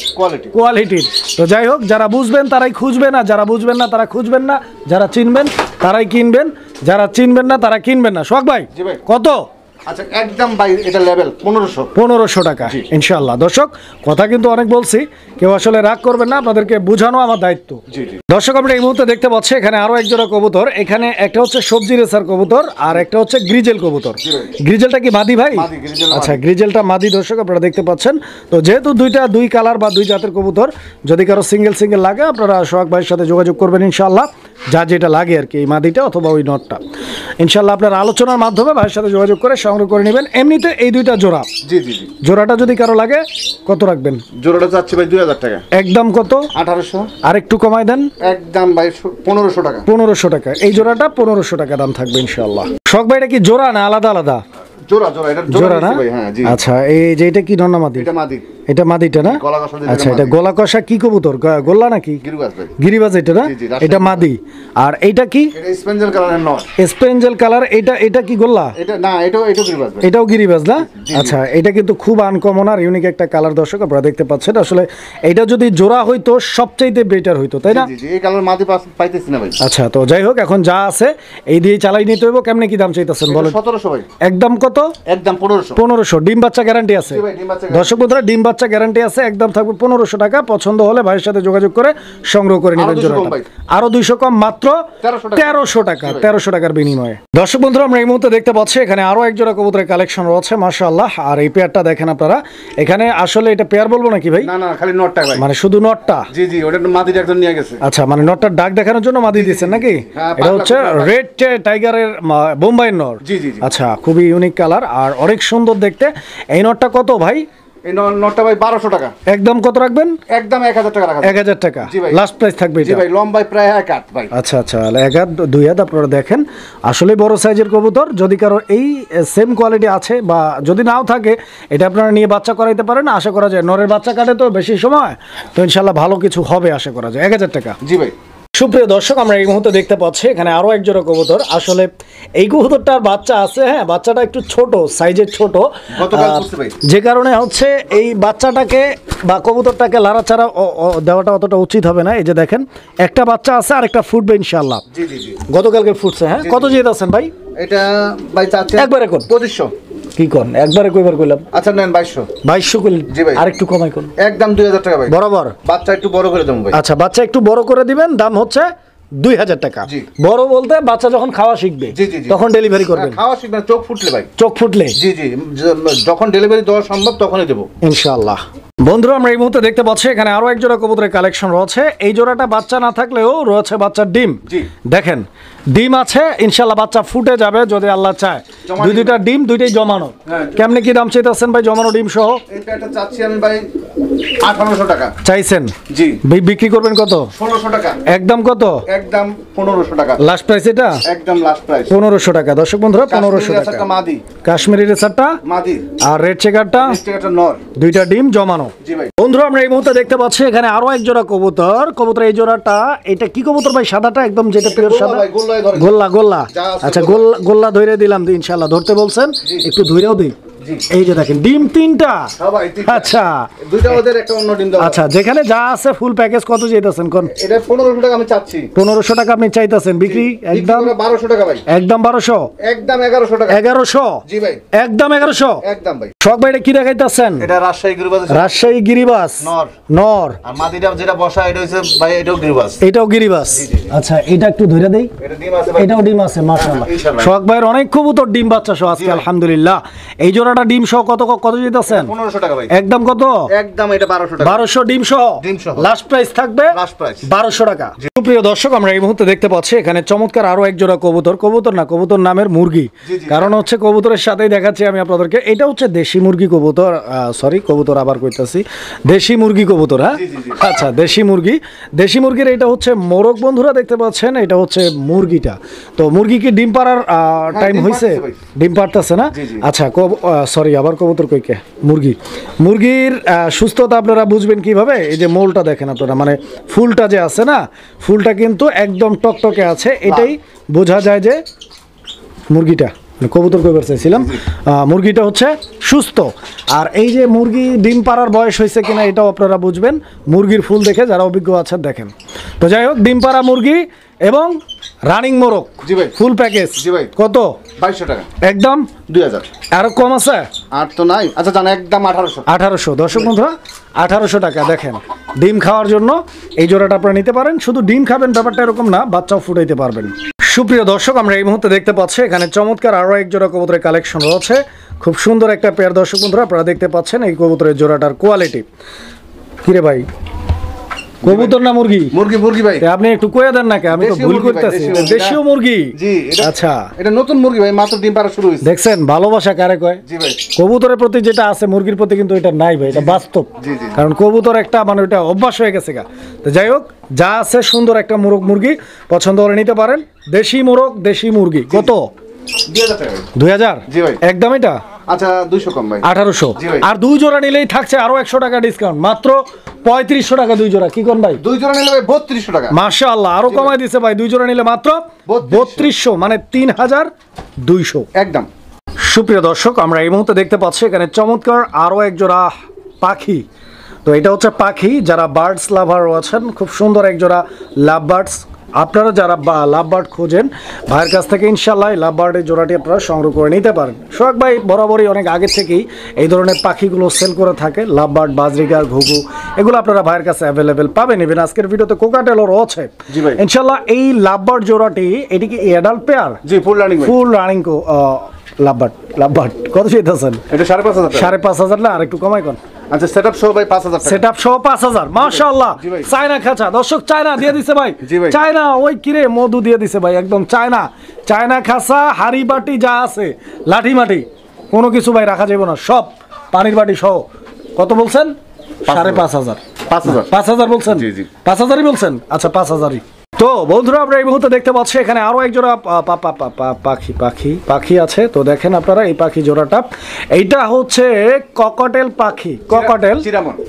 কোয়ালিটির। তো যাই হোক, যারা বুঝবেন তারাই খুঁজবেন, আর যারা বুঝবেন না তারা খুঁজবেন না, যারা চিনবেন তারাই কিনবেন, যারা চিনবেন না তারা কিনবেন না। সোহাগ ভাই কত? আচ্ছা, একদম ভাই এটা লেভেল 1500 টাকা ইনশাআল্লাহ। দর্শক কথা কিন্তু অনেক বলছি, কেউ আসলে রাগ করবেন না, আপনাদেরকে বোঝানো আমার দায়িত্ব। দর্শক আমরা এই মুহূর্তে দেখতে পাচ্ছি এখানে আরো এক জোড়া কবুতর। এখানে একটা হচ্ছে সবজি রেসার কবুতর, আর একটা হচ্ছে গ্রিজেল কবুতর। গ্রিজেলটা কি মাদি ভাই? আচ্ছা, গ্রিজেলটা মাদি। দর্শক আপনারা দেখতে পাচ্ছেন। তো যেহেতু দুই কালার বা দুই জাতের কবুতর, যদি কারো সিঙ্গেল লাগে আপনারা সোহাগ ভাইয়ের সাথে যোগাযোগ করবেন ইনশাআল্লাহ, যা যেটা লাগে আর কি, এই মাদিটা অথবা ওই নটটা ইনশাআল্লাহ আপনার আলোচনার মাধ্যমে ভাইয়ের সাথে যোগাযোগ করে সংগ্রহ করে নেবেন। এমনিতে এই দুইটা জোড়া, জোড়াটা যদি কারো লাগে কত রাখবেন? জোড়াটা যাচ্ছে ভাই 2000 টাকা। একদম কত? 1800। আর একটু কমাই দেন। একদম ভাই 1500 টাকা। 1500 টাকা। এই জোড়াটা 1500 টাকা দাম থাকবে ইনশাআল্লাহ। শখ ভাই, এটা কি জোড়া না আলাদা আলাদা? জোড়া, এটা জোড়া না? হ্যাঁ জি। আচ্ছা, এই যে এটা কি নর না মাদি? এটা মাদি। এটা মাদিটা না? আচ্ছা, এটা গলা কষা কি কবুতর? গোল্লা নাকি? গিরিবাজ এটা না? এটা মাদি। আর এইটা কি? এটা স্পেঞ্জেল কালারের নর। স্পেঞ্জেল কালার। এটা কি গোল্লা? এটা না, এটাও গিরিবাজ। এটাও গিরিবাজ না? আচ্ছা, এটা কিন্তু খুব আনকমন আর ইউনিক একটা কালার। দর্শক আপনারা দেখতে পাচ্ছেন, আসলে এটা যদি জোড়া হইতো সবচাইতে বেটার হইতো, তাই না? জি জি, এই কালার মাদি পাইতেছি না ভাই। আচ্ছা, তো যাই হোক, এখন যা আছে এই দিয়ে চালাই নিতে হইব। কেমনে কি দাম চাইতেছেন বলেন? 1700 ভাই। একদম কত? একদম 1500। 1500। ডিম বাচ্চা গ্যারান্টি আছে? দর্শক বন্ধুরা, ডিম বাচ্চা গ্যারান্টি আছে, একদম থাকবে 1500 টাকা। পছন্দ হলে ভাইয়ের সাথে যোগাযোগ করে সংগ্রহ করে নেবেন জোড়াটা। আরো 200 কম, মাত্র 1300 টাকা। 1300 টাকার বিনিময়ে। দর্শক বন্ধুরা আমরা এই মুহূর্তে দেখতে পাচ্ছি এখানে আরো এক জোড়া কবুতরের কালেকশন রয়েছে মাশাআল্লাহ। আর এই পেয়ারটা দেখেন আপনারা, এখানে আসলে এটা পেয়ার বলবো নাকি ভাই? না না, খালি নটটা ভাই, মানে শুধু নটটা? জি জি, ওটা মাদিটা একজন নিয়ে গেছে। আচ্ছা, মানে নটটার ডাক দেখানোর জন্য মাদি দিয়েছেন নাকি? এটা হচ্ছে রেড টাইগারের বোম্বাই নর। জি জি। আচ্ছা, খুবই ইউনিক কালার আর অনেক সুন্দর দেখতে। এই নটটা কত ভাই? এই নটটা ভাই 1200 টাকা। একদম কত রাখবেন? একদম 1000 টাকা রাখবেন। 1000 টাকা লাস্ট প্রাইস থাকবে এটা? জি ভাই, লম্বায় প্রায় 1 হাত ভাই। আচ্ছা আচ্ছা, 1 হাত 2 হাত আপনারা দেখেন, আসলে বড় সাইজের কবুতর। যদি কারো এই সেম কোয়ালিটি আছে বা যদি নাও থাকে, এটা আপনারা নিয়ে বাচ্চা করাইতে পারেন। আশা করা যায় নরের বাচ্চা কাটে তো বেশি সময়, তো ইনশাল্লাহ ভালো কিছু হবে আশা করা যায়। 1000 টাকা। জি ভাই। সুপ্রিয় দর্শক আমরা এই মুহূর্তে দেখতে পাচ্ছি এখানে আরো এক জোড়া কবুতর। আসলে এই কবুতরটার বাচ্চা আছে, হ্যাঁ, বাচ্চাটা একটু ছোট সাইজের, ছোট, যে কারণে হচ্ছে এই বাচ্চাটাকে বা কবুতরটাকে লাড়াচাড়া দেওয়াটা অতটা উচিত হবে না। এই যে দেখেন, একটা বাচ্চা আছে আর একটা ফুটবে ইনশাআল্লাহ। জি জি জি, গতকালকে ফুটছে। হ্যাঁ, কত জিত আছেন ভাই? এটা ভাই চাচ্ছে একবারে কোন 2500। কি কোন একবারে কইবার কইলাম? আচ্ছা নেন 2200। 2200 কইল? জি ভাই। আর একটু কমাই কোন? একদম 2000 টাকা ভাই। বরাবর? বাচ্চা একটু বড় করে দেবো ভাই। আচ্ছা, বাচ্চা একটু বড় করে দিবেন, দাম হচ্ছে 2000 টাকা। বড় বলতে বাচ্চা যখন খাওয়া শিখবে তখন ডেলিভারি করবেন? খাওয়া শিখবে চোখ ফুটলে ভাই। চোখ ফুটলে? জি জি, যখন ডেলিভারি দেওয়া সম্ভব তখনই দেবো ইনশাআল্লাহ। বন্ধুরা আমরা এই মুহূর্তে দেখতে পাচ্ছি এখানে আরো এক জোড়া কবুতরের কালেকশন রয়েছে। এই জোড়াটা বাচ্চা না থাকলেও রয়েছে বাচ্চার ডিম। দেখেন, ডিম আছে, ইনশাআল্লাহ বাচ্চা ফুটে যাবে যদি আল্লাহ চায়। দুইটা ডিম, দুইটাই জমানো। কেমনে কি দাম চাইতেছেন ভাই জমানো ডিম সহ? এটা চাচ্ছি আমি ভাই 1800 টাকা চাইছেন। জি। বিক্রি করবেন কত? 1600 টাকা। একদম কত? একদম 1500 টাকা লাস্ট প্রাইস এটা? একদম লাস্ট প্রাইস 1500 টাকা। দর্শক বন্ধুরা 1500 টাকা। মাদি, কাশ্মীরি রেসারটা মাদি, আর রেড চেকারটা নর। দুইটা ডিম জমানো। জি ভাই। বন্ধুরা আমরা এই মুহূর্তে দেখতে পাচ্ছি এখানে আরো এক জোড়া কবুতর। কবুতর এই জোড়াটা, এটা কি কবুতর ভাই? সাদাটা একদম, যেটা পিওর সাদা? গোল্লা। গোল্লা। আচ্ছা, গোল্লা ধরে দিলাম ইনশাআল্লাহ। ধরতে বলছেন, একটু ধইরাও দিই। এই যে দেখেন, ডিম 3টা। আচ্ছা, দুইটা ওদের, একটা অন্য ডিম দাও। আচ্ছা, যেখানে যা আছে ফুল প্যাকেজ কত চাইতেছেন কোন? এটা 1500 টাকা আমি চাচ্ছি। 1500 টাকা আপনি চাইতেছেন, বিক্রি একদম 1200 টাকা ভাই। একদম 1200? একদম 1100 টাকা। 1100? জি ভাই। একদম 1100? একদম ভাই। শখ ভাই, এটা কি দেখাইতেছেন? এটা রাজশাহী গিরিবাজ। রাজশাহী গিরিবাজ নর। নর। আর মাদিটা যেটা বসা, এটা হইছে ভাই, এটাও গিরিবাজ। এটাও গিরিবাজ। আচ্ছা, এটা একটু ধরে দেই। এটা ডিম আছে ভাই। এটাও ডিম আছে মাশাআল্লাহ। শখ ভাইয়ের অনেক কবুতর ডিম বাচ্চা সহ আজকে আলহামদুলিল্লাহ। এই জোড়াটা ডিম সহ কত দিতেছেন? 1500 টাকা ভাই। একদম কত? একদম এটা 1200 টাকা। 1200 ডিম সহ? লাস্ট প্রাইস থাকবে? লাস্ট প্রাইস 1200 টাকা। প্রিয় দর্শক আমরা এই মুহূর্তে দেখতে পাচ্ছি এখানে চমৎকার আরো এক জোড়া কবুতর। কবুতর না, কবুতর নামের মুরগি, কারণ হচ্ছে কবুতরের সাথেই দেখাচ্ছি আমি আপনাদেরকে। এটা হচ্ছে দেশি দেশি মুরগি কবুতর, সরি কবুতর আবার কইতাছি, দেশি মুরগি কবুতর। হ্যাঁ আচ্ছা, দেশি মুরগির এটা হচ্ছে মোরগ বন্ধুরা দেখতে পাচ্ছেন, এটা হচ্ছে মুরগিটা। তো মুরগি কি ডিম পাড়ার টাইম হয়েছে? ডিম পারতেছে না? আচ্ছা সরি, আবার কবুতর কইকে মুরগির সুস্থতা আপনারা বুঝবেন কিভাবে? এই যে মোলটা দেখেন আপনারা, মানে ফুলটা যে আছে না, ফুলটা কিন্তু একদম টকটকে আছে, এটাই বোঝা যায় যে মুরগিটা, কবুতর কইবার চাইছিলাম, মুরগিটা হচ্ছে সুস্থ। আর এই যে মুরগি ডিম পাড়ার বয়স হয়েছে কিনা এটাও আপনারা বুঝবেন মুরগির ফুল দেখে, যারা অভিজ্ঞ আছেন দেখেন। তো যাই হোক, ডিম পাড়া মুরগি এবং রানিং মোরগ ফুল প্যাকেজ কত? 2200 টাকা একদম। 2000 আরো কম আছে? আর তো নাই। আচ্ছা জান, একদম 1800। দর্শক বন্ধুরা 1800 টাকা। দেখেন, ডিম খাওয়ার জন্য এই জোড়াটা আপনারা নিতে পারেন। শুধু ডিম খাবেন ব্যাপারটা এরকম না, বাচ্চাও ফুটাইতে পারবেন। সুপ্রিয় দর্শক, আমরা এই মুহূর্তে দেখতে পাচ্ছি এখানে চমৎকার আরো এক জোড়া কবুতরের কালেকশন রয়েছে। খুব সুন্দর একটা পেয়ার। দর্শক বন্ধুরা আপনারা দেখতে পাচ্ছেন এই কবুতরের জোড়াটার কোয়ালিটি। কিরে ভাই, কবুতর না মুরগি? মুরগি ভাই। আপনি একটু কয়ে দেন নাকি, আমি তো ভুল করতেছি। দেশীয় মুরগি? জি। আচ্ছা, এটা নতুন মুরগি ভাই, মাত্র ডিম পাড়া শুরু হয়েছে। দেখছেন ভালোবাসা কারে কয়? জি ভাই। কবুতরের প্রতি যেটা আছে মুরগির প্রতি কিন্তু এটা নাই ভাই, এটা বাস্তব। কারণ কবুতর একটা মানে ওটা অভ্যাস হয়ে গেছে গা। তো যাই হোক, যা আছে সুন্দর একটা মুরগি পছন্দ করে নিতে পারেন। দেশি মোরগ, দেশি মুরগি কত? 2000? জি ভাই। একদম এটা? আচ্ছা 200 কম ভাই, 1800। আর দুই জোড়া নিলেই থাকছে আরো 100 টাকা ডিসকাউন্ট, মাত্র 3500 টাকা দুই জোড়া। কি কোন ভাই? দুই জোড়া নিলে ভাই 3200 টাকা। মাশাআল্লাহ, আরো কমাই দিছে ভাই। দুই জোড়া নিলে মাত্র 3200, মানে 3200 একদম। সুপ্রিয় দর্শক, আমরা এই মুহূর্তে দেখতে পাচ্ছি এখানে চমৎকার আরো এক জোড়া পাখি। তো এটা হচ্ছে পাখি, যারা বার্ডস লাভার আছেন, খুব সুন্দর এক জোড়া লাভ বার্ডস। আপনারা যারা লাভ বার্ড খোঁজেন, ভাইয়ের কাছ থেকে ইনশাল্লাহ লাভ বার্ডের জোড়াটি আপনারা সংগ্রহ করে নিতে পারেন। সোহাগ ভাই বরাবরই অনেক আগে থেকেই এই ধরনের পাখিগুলো সেল করে থাকে। লাভ বার্ড, বাজরিগার, ঘুঘু, এগুলো আপনারা ভাইয়ের কাছে অ্যাভেলেবেল পাবেন। ইভেন আজকের ভিডিওতে কোকাটেলও রয়েছে ইনশাল্লাহ। এই লাভ বার্ড জোড়াটি, এটি কি অ্যাডাল্ট পেয়ার? জি, ফুল রানিং লাভ বার্ড কত চাইতেছেন? এটা 5500। 5500 না, আর একটু কমাই কোন? আচ্ছা, সেটআপ সহ ভাই 5000 টাকা। সেটআপ সহ 5000। মাশাআল্লাহ, চায়না খাঁচা। দর্শক চায়না দিয়ে দিছে ভাই। চায়না ওই কিরে মধু দিয়ে দিছে ভাই, একদম চায়না খাঁচা। হাড়ি বাটি যা আছে, লাঠি মাটি কোনো কিছু ভাই রাখা যাবে না, সব পানির বাটি সহ। কত বলছেন? 5500। 5000 বলছেন? জি জি, 5000ই বলছেন। আচ্ছা 5000ই। তো বন্ধুরা, আমরা এই মুহূর্তে দেখতে পাচ্ছি এখানে আরো এক জোড়া পাখি আছে। তো দেখেন আপনারা এই পাখি জোড়াটা, এইটা হচ্ছে ককাটেল পাখি,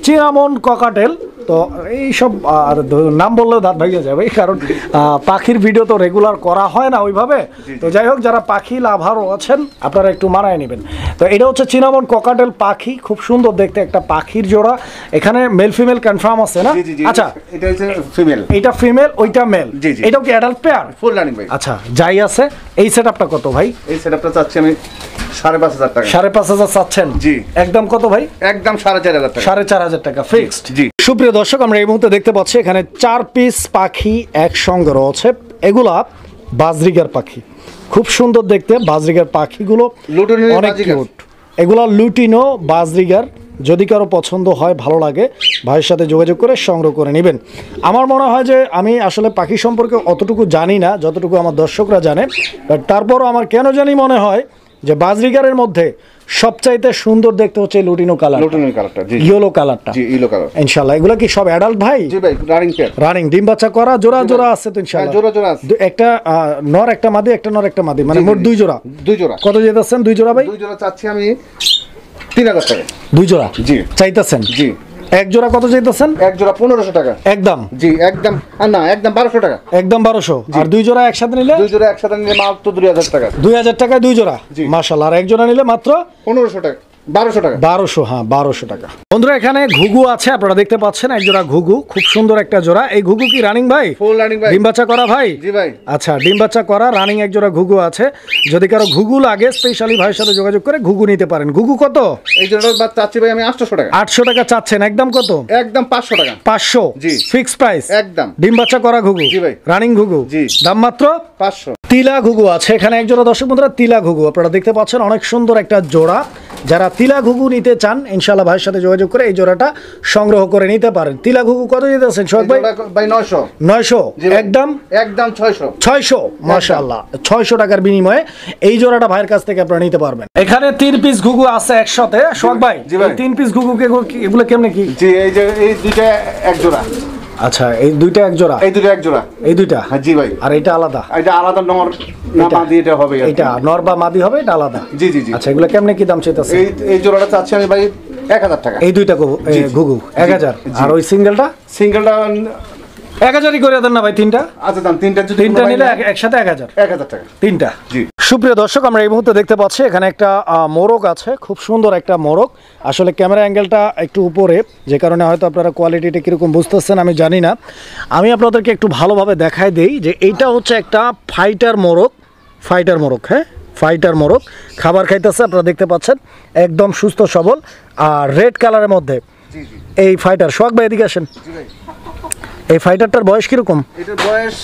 চিরামন ককাটেল। তো এইসব নাম বললেও দাঁত ভেঙে যাবে, কারণ পাখির ভিডিও তো রেগুলার করা হয় না ওইভাবে। তো যাই হোক, যারা পাখি লাভারও আছেন আপনারা একটু মানায় নেবেন। তো এটা হচ্ছে চিনামন ককাটেল পাখি, খুব সুন্দর দেখতে একটা পাখির জোড়া। এখানে মেল ফিমেল কনফার্ম আছে না? আচ্ছা, এটা হচ্ছে ফিমেল, এটা ফিমেল, ওইটা মেল। এটাও কি অ্যাডাল্ট পেয়ার? ফুল রানিং ভাই। আচ্ছা, যাই আছে। এই সেটআপটা কত ভাই? এই সেটআপটা চাচ্ছি আমি 5500 টাকা। 5500 চাচ্ছেন? জি। একদম কত ভাই? একদম 4500 টাকা। 4500 টাকা ফিক্সড। জি। সুপ্রিয় দর্শক, আমরা এই মুহূর্তে দেখতে পাচ্ছি এখানে 4 পিস পাখি একসঙ্গে রয়েছে। এগুলা বাজরিগার পাখি, খুব সুন্দর দেখতে। বাজরিগার পাখিগুলো অনেক কিউট। এগুলা লুটিনো বাজরিগার। যদি কারো পছন্দ হয়, ভালো লাগে, ভাইয়ের সাথে যোগাযোগ করে সংগ্রহ করে নেবেন। আমার মনে হয় যে আমি আসলে পাখি সম্পর্কে অতটুকু জানি না যতটুকু আমার দর্শকরা জানে, বাট তারপরও আমার কেন জানি মনে হয় যে বাজরিগারের মধ্যে সবচাইতে সুন্দর দেখতে হচ্ছে লুটিনো কালারটা, ইয়েলো কালারটা। ইনশাআল্লাহ এগুলা কি সব অ্যাডাল্ট ভাই? জি ভাই, রানিং ডিম বাচ্চা করা জোড়া আছে তো ইনশাআল্লাহ? জোড়া আছে। একটা নর একটা মাদি, একটা নর একটা মাদি, মানে মোট দুই জোড়া। কত যেতেছেন দুই জোড়া ভাই? দুই জোড়া চাচ্ছি আমি 3000 টাকা। দুই জোড়া? জি। চাইতেছেন? জি। এক জোড়া কত চাইতেছেন? এক জোড়া 1500 টাকা। একদম? জি একদম। আর না, একদম 1200 টাকা। একদম 1200। আর দুই জোড়া একসাথে নিলে? দুই জোড়া একসাথে নিলে মাত্র 2000 টাকা। 2000 টাকায় দুই জোড়া? মাশাআল্লাহ। আর এক জোড়া নিলে মাত্র 1500 টাকা। 1200 টাকা। 1200, হ্যাঁ 1200 টাকা। বন্ধুরা, এখানে ঘুঘু আছে, আপনারা দেখতে পাচ্ছেন এক জোড়া ঘুঘু, খুব সুন্দর একটা জোড়া। এই ঘুঘু কি রানিং ভাই? ফুল রানিং ভাই। ডিম বাচ্চা করা ভাই? জি ভাই। আচ্ছা, ডিম বাচ্চা করা রানিং এক জোড়া ঘুঘু আছে। যদি কারো ঘুঘু লাগে, স্পেশালি ভাইয়ের সাথে যোগাযোগ করে ঘুঘু নিতে পারেন। ঘুঘু কত? এই জোড়ার বাচ্চা চাচ্ছি ভাই আমি 800 টাকা। 800 টাকা চাচ্ছেন? একদম কত? একদম 500 টাকা। 500? জি। Fixed price? একদম। ডিম বাচ্চা করা ঘুঘু? জি ভাই। রানিং ঘুঘু? জি। দাম মাত্র 500। তিলা ঘুঘু আছে এখানে এক জোড়া, দর্শক বন্ধুরা তিলা ঘুঘু আপনারা দেখতে পাচ্ছেন, অনেক সুন্দর একটা জোড়া। যারা তিলা ঘুঘু নিতে চান ইনশাআল্লাহ ভাইয়ের সাথে যোগাযোগ করে এই জোড়াটা সংগ্রহ করে নিতে পারেন। তিলা ঘুঘু কত দিতেছেন সোহাগ ভাই? ভাই 900 900 একদম 600 600 মাশাআল্লাহ 600 টাকার বিনিময়ে এই জোড়াটা ভাইয়ের কাছ থেকে আপনারা নিতে পারবেন। এখানে 3 পিস ঘুঘু আছে একসাথে সোহাগ ভাই। এই 3 পিস ঘুঘু এগুলো কেমনে কি? জি এই যে এই দুইটা এক জোড়া। আচ্ছা এই দুইটা এক জোড়া? এই দুইটা এক জোড়া। এই দুইটা? হ্যাঁ জি ভাই। আর এটা আলাদা? এটা আলাদা নর না মাদি এটা হবে। এটা নর বা মাদি হবে, এটা আলাদা? জি জি জি। আচ্ছা এগুলো কেমনে কি দাম চাইতেছে? এই জোড়াটা চাচ্ছি আমি ভাই 1000 টাকা। এই দুইটা ঘুঘু 1000, আর ওই সিঙ্গেলটা? সিঙ্গেলটা 1000ই করে দেন না ভাই তিনটা? আচ্ছা দাম তিনটা নিলে একসাথে 1000 টাকা তিনটা। জি। সুপ্রিয় দর্শক আমরা এই মুহূর্তে দেখতে পাচ্ছি এখানে একটা মোরগ আছে, খুব সুন্দর একটা মোরগ। আসলে ক্যামেরা অ্যাঙ্গেলটা একটু উপরে, যে কারণে হয়তো আপনারা কোয়ালিটিটা কীরকম বুঝতেছেন আমি জানি না। আমি আপনাদেরকে একটু ভালোভাবে দেখাই দেই যে এইটা হচ্ছে একটা ফাইটার মোরগ। হ্যাঁ ফাইটার মোরগ, খাবার খাইতেছে আপনারা দেখতে পাচ্ছেন, একদম সুস্থ সবল আর রেড কালারের মধ্যে এই ফাইটার। সোহাগ ভাই এদিকে আসেন। এই ফাইটারটার বয়স কিরকম? এটার বয়স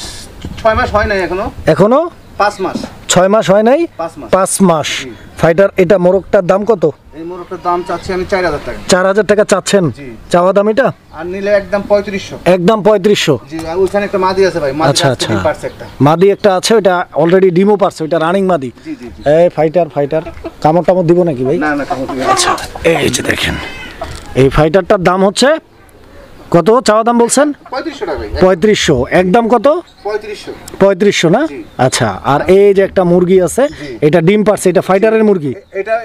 6 মাস হয় নাই এখনো 5 মাস। 6 মাস হয় নাই, 5 মাস ফাইটার। এটা মোরগটার দাম কত? এই মোরগটার দাম চাচ্ছি আমি 4000 টাকা। 4000 টাকা চাচ্ছেন? চাওয়া দাম এটা? আর নিলে একদম 3500। একদম 3500? জি। আর ওখানে একটা মাদি আছে ভাই, মাদি আচ্ছা আচ্ছা একটা মাদি একটা আছে, ওটা অলরেডি ডিমও পারছে, ওটা রানিং মাদি। জি জি। এই ফাইটার কামড় টামড় দিব নাকি ভাই? না না আচ্ছা এই যে দেখেন এই ফাইটারটার দাম হচ্ছে কত? চাওয়া দাম বলছেন 3500 টাকা ভাই। 3500? একদম কত? 3500 না? আচ্ছা। আর এই যে একটা মুরগি আছে, এটা ডিম পারছে, এটা ফাইটারের মুরগি।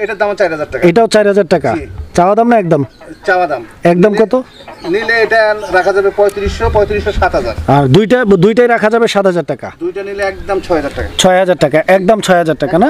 এটার দাম 4000 টাকা। এটাও 4000 টাকা? চাওয়া দাম না একদম? চাওয়া দাম। একদম কত? নিলে এটা রাখা যাবে 3500 7000। আর দুইটাই রাখা যাবে 7000 টাকা? দুইটা নিলে একদম 6000 টাকা। 6000 টাকা একদম 6000 টাকা না?